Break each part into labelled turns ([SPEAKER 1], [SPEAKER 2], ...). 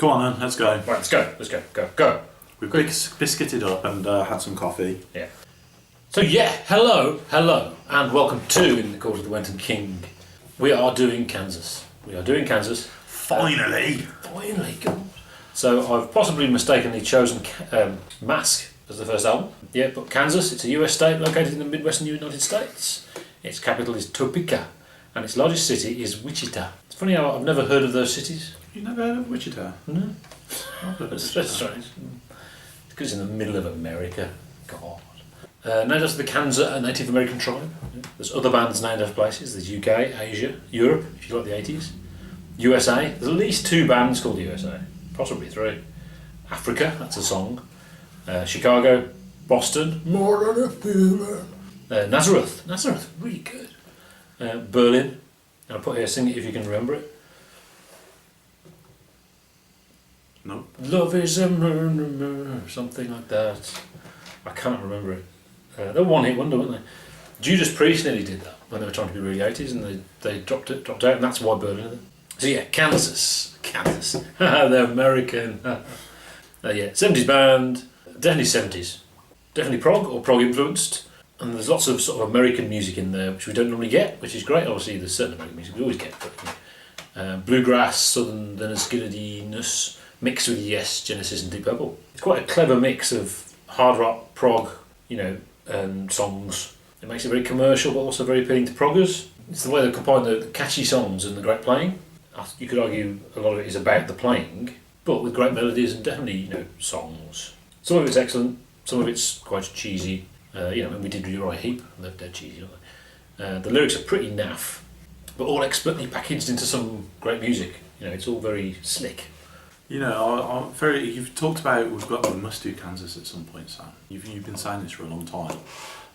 [SPEAKER 1] Go on then, let's go.
[SPEAKER 2] Right, let's go. Go.
[SPEAKER 1] We've biscuited up and had some coffee.
[SPEAKER 2] Yeah. So hello, and welcome to In the Court of the Wenton King. We are doing Kansas.
[SPEAKER 1] Finally!
[SPEAKER 2] God. So I've possibly mistakenly chosen Masque as the first album. Yeah, but Kansas, it's a US state located in the Midwestern United States. Its capital is Topeka, and its largest city is Wichita. It's funny how I've never heard of those cities.
[SPEAKER 1] You never heard of Wichita?
[SPEAKER 2] No. That's strange. Because it's in the middle of America. God. Named after the Kansa, a Native American tribe. There's other bands named after places. There's UK, Asia, Europe, if you like the 80s. USA. There's at least 2 bands called USA. Possibly 3. Africa, that's a song. Chicago, Boston. More than a feeling. Nazareth, really good. Berlin. And I'll put here, sing it if you can remember it.
[SPEAKER 1] No.
[SPEAKER 2] Love is a murmur, something like that. I cannot remember it. They were one hit wonder, weren't they? Judas Priest nearly did that when they were trying to be really 80s, and they dropped out, and that's why Berlin. So yeah, Kansas. They're American. 70s band, definitely 70s. Definitely prog or prog influenced. And there's lots of sort of American music in there, which we don't normally get, which is great. Obviously, there's certain American music we always get, but bluegrass, southernerness, Skinnerdiness, mixed with Genesis and Deep Purple. It's quite a clever mix of hard rock, prog, and songs. It makes it very commercial, but also very appealing to proggers. It's the way they combine the catchy songs and the great playing. You could argue a lot of it is about the playing, but with great melodies and definitely, songs. Some of it's excellent, some of it's quite cheesy. And we did Uriah Heep, and they're dead cheesy, aren't they? The lyrics are pretty naff, but all expertly packaged into some great music. It's all very slick.
[SPEAKER 1] You've talked about we must do Kansas at some point, Sam. You've been saying this for a long time,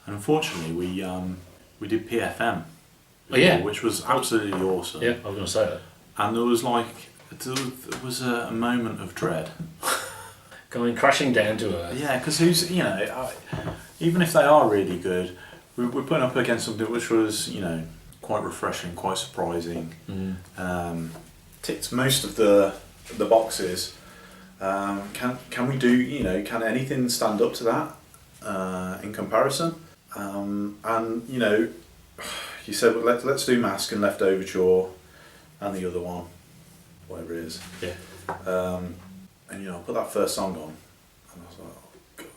[SPEAKER 1] and unfortunately we did PFM. Which was absolutely awesome.
[SPEAKER 2] Yeah, I was going to say that.
[SPEAKER 1] And there was a moment of dread.
[SPEAKER 2] Going crashing down to earth.
[SPEAKER 1] Yeah, because even if they are really good, we're putting up against something which was quite refreshing, quite surprising. Ticked most of the boxes. Can we do can anything stand up to that in comparison? And you said let's do Masque and Left Overture and the other one, whatever it is.
[SPEAKER 2] Yeah.
[SPEAKER 1] And I put that first song on, and I was like,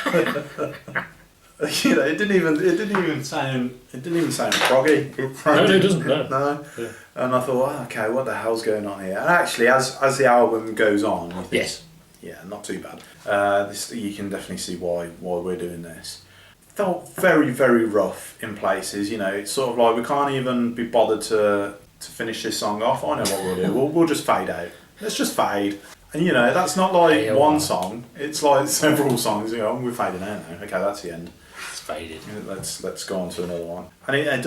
[SPEAKER 1] oh god. It didn't even sound proggy.
[SPEAKER 2] No, it doesn't.
[SPEAKER 1] No.
[SPEAKER 2] Yeah.
[SPEAKER 1] And I thought, okay, what the hell's going on here? And actually, as the album goes on, you think,
[SPEAKER 2] yes,
[SPEAKER 1] yeah, not too bad. You can definitely see why we're doing this. Felt very, very rough in places. It's sort of like we can't even be bothered to finish this song off. I know what we'll do. We'll just fade out. Let's just fade. And that's not like one song. It's like several songs. We're fading out now. Okay, that's the end.
[SPEAKER 2] It's faded.
[SPEAKER 1] Let's go on to another one. And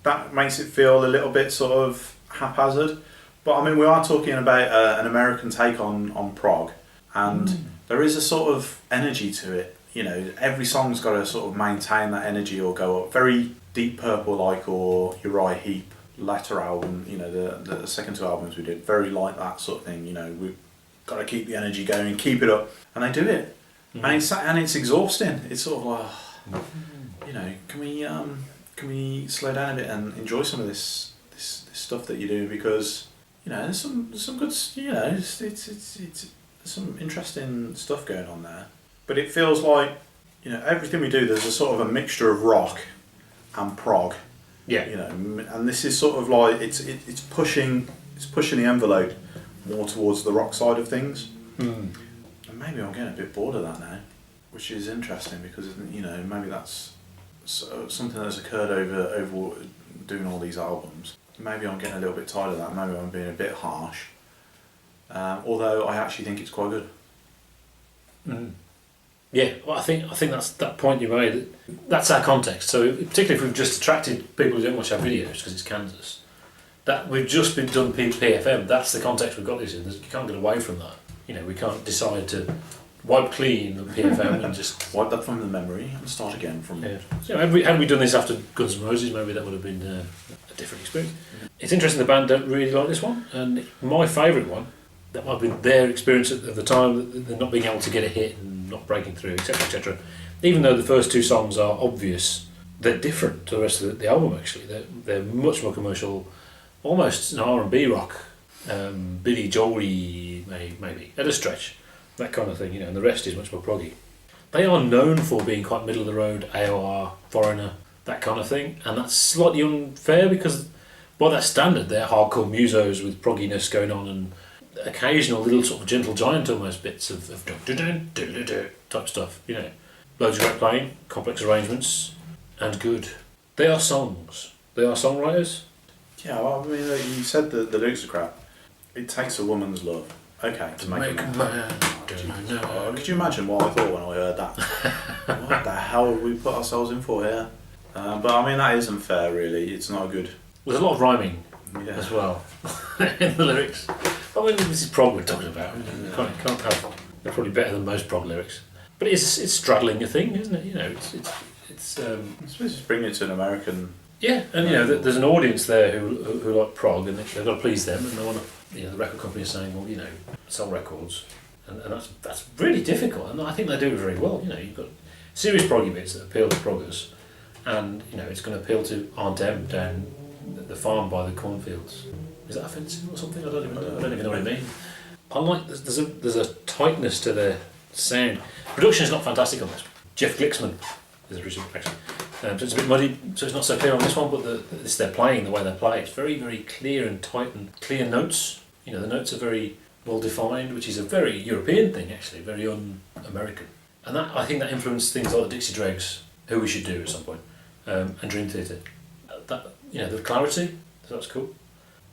[SPEAKER 1] that makes it feel a little bit sort of haphazard. But I mean, we are talking about an American take on prog, and there is a sort of energy to it. Every song's got to sort of maintain that energy or go up. Very Deep Purple like, or Uriah Heep latter album. The second 2 albums we did, very like that sort of thing. We've got to keep the energy going, keep it up, and they do it. And it's exhausting. It's sort of like, can we slow down a bit and enjoy some of this stuff that you do, because there's some good, it's some interesting stuff going on there. But it feels like everything we do, there's a sort of a mixture of rock and prog.
[SPEAKER 2] Yeah.
[SPEAKER 1] And this is sort of like it's pushing the envelope more towards the rock side of things. And maybe I'm getting a bit bored of that now, which is interesting, because maybe that's something that's occurred over doing all these albums. Maybe I'm getting a little bit tired of that. Maybe I'm being a bit harsh. Although I actually think it's quite good.
[SPEAKER 2] Yeah, well, I think that's that point you made. That's our context. So particularly if we've just attracted people who don't watch our videos because it's Kansas, that we've just been done PFM. That's the context we've got this in. You can't get away from that. We can't decide to wipe clean the PFM and just
[SPEAKER 1] wipe that from the memory and start again from.
[SPEAKER 2] Yeah. So had we done this after Guns N' Roses, maybe that would have been a different experience. It's interesting the band don't really like this one, and my favourite one that might have been their experience at the time, that they're not being able to get a hit and not breaking through, etc., etc. Even though the first two songs are obvious, they're different to the rest of the album. Actually, they're much more commercial, almost an R&B rock, Billy Joel-y maybe at a stretch, that kind of thing. And the rest is much more proggy. They are known for being quite middle of the road, AOR, Foreigner, that kind of thing, and that's slightly unfair because by that standard they're hardcore musos with progginess going on and occasional little sort of gentle giant almost bits of type stuff. Loads of great playing, complex arrangements, and good. They are songs. They are songwriters.
[SPEAKER 1] Yeah, well, I mean, you said the lyrics are crap. It takes a woman's love. Okay, to make a man. Could you imagine what I thought when I heard that? What the hell have we put ourselves in for here? But I mean, that isn't fair, really. It's not good.
[SPEAKER 2] There's a lot of rhyming as well in the lyrics. I mean, this is prog we're talking about. Can't have. They're probably better than most prog lyrics. But it's straddling a thing, isn't it? It's.
[SPEAKER 1] I suppose it's bringing it to an American.
[SPEAKER 2] Yeah, and there's an audience there who like prog, and they've got to please them, and they want to. The record company is saying, well, sell records, and that's really difficult, and I think they do it very well. You've got serious proggy bits that appeal to proggers, and it's going to appeal to Aunt Em down the farm by the cornfields. Is that offensive or something? I don't even know what I mean. I like there's a tightness to their sound. Production is not fantastic on this. Jeff Glixman is the producer, actually. So it's a bit muddy, so it's not so clear on this one, but they're playing, the way they play, it's very, very clear and tight and clear notes. The notes are very well defined, which is a very European thing, actually, very un-American. And I think that influenced things like the Dixie Dregs, who we should do at some point, and Dream Theater. The clarity, so that's cool.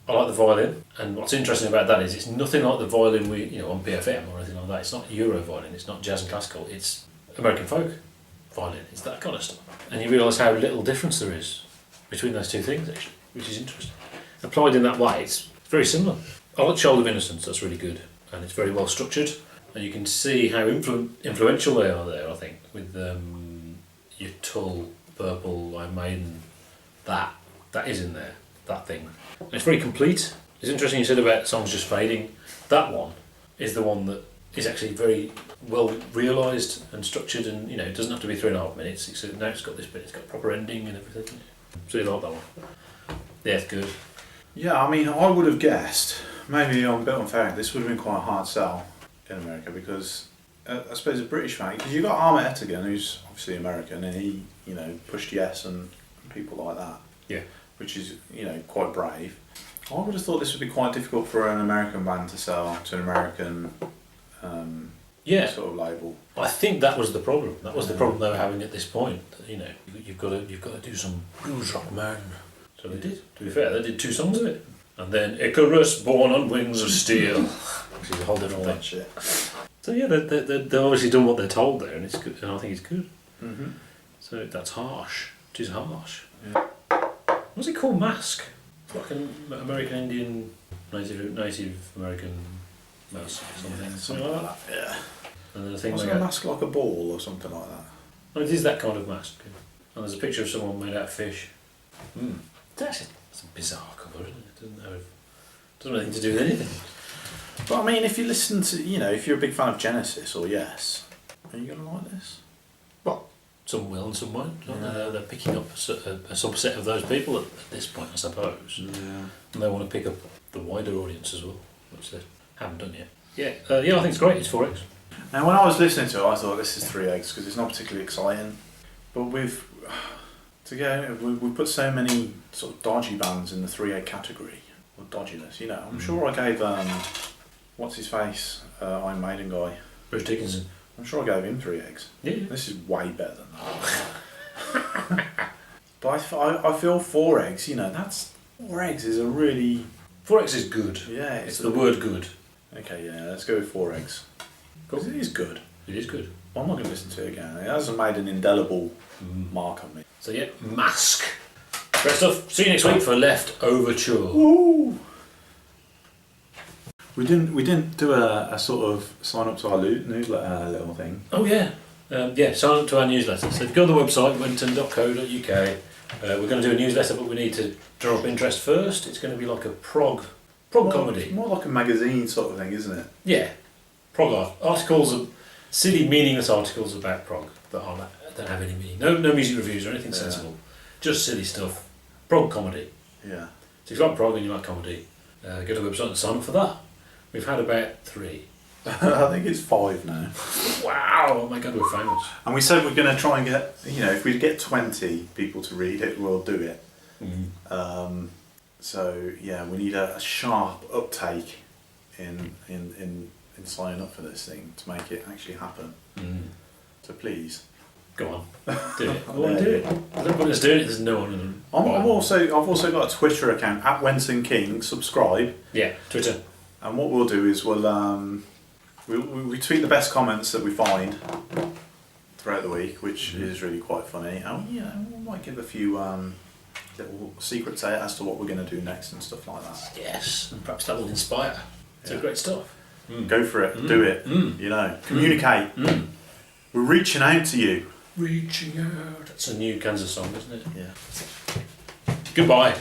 [SPEAKER 2] I like the violin, and what's interesting about that is it's nothing like the violin we, on BFM or anything like that. It's not Euro violin, it's not jazz and classical, it's American folk violin, it's that kind of stuff. And you realise how little difference there is between those two things, actually, which is interesting. Applied in that way, it's very similar. I like Child of Innocence, that's really good, and it's very well structured, and you can see how influential they are there, I think, with your Tull, Purple, Iron Maiden, that is in there, that thing. And it's very complete. It's interesting you said about songs just fading. That one is the one that is actually very well realised and structured, and it doesn't have to be 3.5 minutes. Now it's got this bit, it's got a proper ending and everything. So you like that one? Yeah, it's good.
[SPEAKER 1] Yeah, I mean, I would have guessed, maybe I'm a bit unfair, this would have been quite a hard sell in America because I suppose a British fan, because you've got Ahmet Ertegun, who's obviously American, and he, pushed Yes and people like that.
[SPEAKER 2] Yeah.
[SPEAKER 1] Which is, quite brave. I would have thought this would be quite difficult for an American band to sell to an American sort of label.
[SPEAKER 2] I think that was the problem. That was the problem they were having at this point. You've got to do some blues rock, man. So they did. To be fair, they did 2 songs of it, and then Icarus, Borne on Wings of Steel, which is a whole different thing.
[SPEAKER 1] Shit.
[SPEAKER 2] So yeah, they've obviously done what they're told there, and it's good. And I think it's good.
[SPEAKER 1] Mm-hmm.
[SPEAKER 2] So that's harsh. It is harsh.
[SPEAKER 1] Yeah.
[SPEAKER 2] What's it called? Masque. It's like an American Indian, native American masque or something.
[SPEAKER 1] Yeah, something like that. Yeah.
[SPEAKER 2] And the thing
[SPEAKER 1] wasn't a mask like a ball or something like that?
[SPEAKER 2] Well, it is that kind of mask. And there's a picture of someone made out of fish. That's a bizarre cover, isn't it? Doesn't have anything to do with anything.
[SPEAKER 1] But I mean, if you listen to, if you're a big fan of Genesis or Yes, are you going to like this?
[SPEAKER 2] Well, some will and some won't. Yeah. They're picking up a subset of those people at this point, I suppose.
[SPEAKER 1] Yeah.
[SPEAKER 2] And they want to pick up the wider audience as well, which they haven't done yet. Yeah, I think it's great. It's 4X.
[SPEAKER 1] Now, when I was listening to it, I thought this is 3X because it's not particularly exciting. But we've put so many sort of dodgy bands in the 3A category, or dodginess, I'm sure I gave, what's his face, Iron Maiden guy.
[SPEAKER 2] Bruce Dickinson.
[SPEAKER 1] I'm sure I gave him 3 eggs.
[SPEAKER 2] Yeah.
[SPEAKER 1] This is way better than that. But I feel 4 eggs, that's, 4 eggs is a really...
[SPEAKER 2] 4X is good.
[SPEAKER 1] Yeah.
[SPEAKER 2] It's the word good.
[SPEAKER 1] Okay, yeah, let's go with 4 eggs. Because it is good.
[SPEAKER 2] It is good.
[SPEAKER 1] Well, I'm not going to listen to it again. It hasn't made an indelible mark on me.
[SPEAKER 2] So yeah, Masque. Great stuff. See you next week for Left Overture.
[SPEAKER 1] Woo! We didn't do a sort of sign up to our newsletter little thing.
[SPEAKER 2] Oh yeah. Sign up to our newsletter. So if you go to the website, wenton.co.uk, we're going to do a newsletter, but we need to draw up interest first. It's going to be like a prog Prog comedy.
[SPEAKER 1] More like a magazine sort of thing, isn't it?
[SPEAKER 2] Yeah. Prog articles are silly, meaningless articles about prog that don't have any meaning. No music reviews or anything sensible. Just silly stuff. Prog comedy.
[SPEAKER 1] Yeah.
[SPEAKER 2] So if you like prog and you like comedy, go to the website and sign up for that. We've had about 3.
[SPEAKER 1] I think it's 5 now.
[SPEAKER 2] Wow! Oh my god, we're famous.
[SPEAKER 1] And we said we're going to try and get, if we get 20 people to read it, we'll do it.
[SPEAKER 2] Mm.
[SPEAKER 1] So yeah, we need a sharp uptake in signing up for this thing to make it actually happen.
[SPEAKER 2] Mm.
[SPEAKER 1] So please,
[SPEAKER 2] go on, do it. I want to do it. There's nobody that's doing it. There's no one.
[SPEAKER 1] I've also got a Twitter account at Wenton King. Subscribe.
[SPEAKER 2] Yeah, Twitter.
[SPEAKER 1] And what we'll do is we tweet the best comments that we find throughout the week, which is really quite funny. And we might give a few little secrets out as to what we're going to do next and stuff like that.
[SPEAKER 2] Yes, and perhaps that will inspire. It's great stuff.
[SPEAKER 1] Go for it. Do it. Communicate. We're reaching out to you.
[SPEAKER 2] Reaching out. That's a new Kansas song, isn't it?
[SPEAKER 1] Yeah.
[SPEAKER 2] Goodbye.